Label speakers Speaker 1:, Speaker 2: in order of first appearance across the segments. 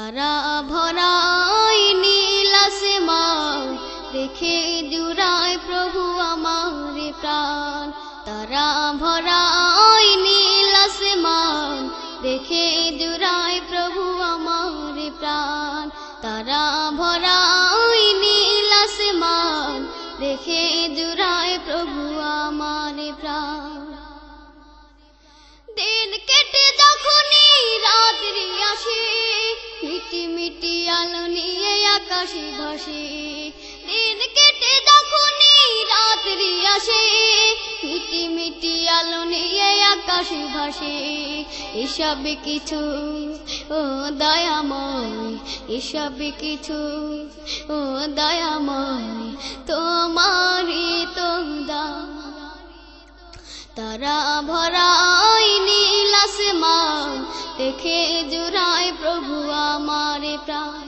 Speaker 1: তারা ভরাই নীল আসমান, দেখে জুড়ায় প্রভু আমার প্রাণ। তারা ভরাই নীল আসমান, দেখে জুড়ায় প্রভু আমার প্রাণ। তারা ভরাই নীল আসমান, দেখে জুড়ায় প্রভু আমার প্রাণ। দিন কেটে যখনই রাত্রি আসে, মিটি মিটি আলো নিয়ে আকাশে ভাসে। দিন কেটে যখনই রাত্রি আসে, মিটি মিটি আলো নিয়ে আকাশে ভাসে। এসব কিছু ও দয়াময়, এসব কিছু ও দয়াময়, তোমারই তো দান। তারা ভরাই নীল আসমান, দেখে জুড়ায় প্রভু আমার প্রাণ।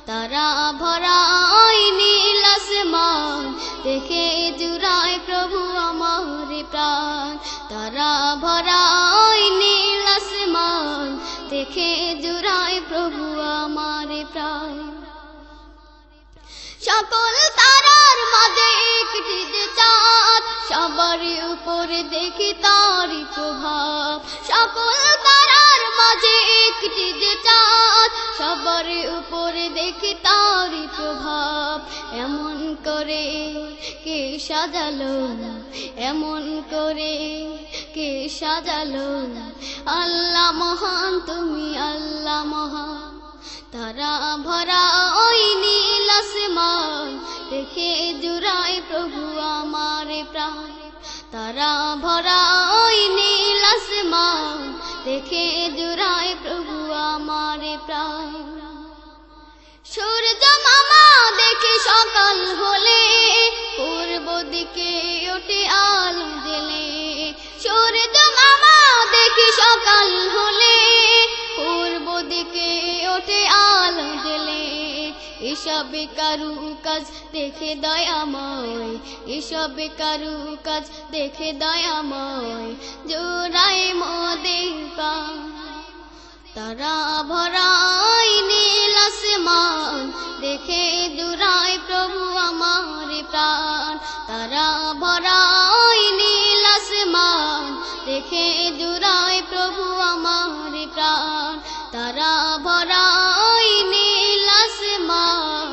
Speaker 1: তারা ভরাই নীল আসমান, দেখে জুড়ায় প্রভু আমার প্রাণ। তারা ভরাই নীল আসমান, দেখে জুড়ায় প্রভু আমার প্রাণ। সকল তারার মাঝে একটি যে চাঁদ, সবার উপরে দেখি তারই প্রভাব। সকল তারার মাঝে একটি যে চাঁদ, সবার উপরে দেখি তারই প্রভাব। এমন করে কে সাজালো, এমন করে কে সাজালো, আল্লাহ মহান, তুমি আল্লাহ মহান। তারা ভরাই নীল আসমান, দেখে জুড়ায় প্রভু আমার প্রাণ। তারা ভরাই নীল আসমান, দেখে জুড়ায় প্রভু আমার প্রাণ। সূর্য মামা দেখে সকাল হলে, পূর্ব দিকে ওঠে আলো জেলে। সূর্য মামা দেখে সকাল হলে, পূর্ব দিকে ওঠে আলো জেলে। এসব কারু কাজ দেখে দয়াময়, এসব কারু কাজ দেখে দয়াময়, জোড়ায় মোদের প্রাণ। তারা ভরাই নীল আসমান, দেখে জুড়ায় প্রভু আমার প্রাণ। তারা ভরাই নীল আসমান, দেখে জুড়ায় প্রভু আমার প্রাণ। তারা ভরাই নীল আসমান,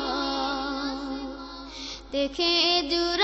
Speaker 1: দেখে জুড়ায়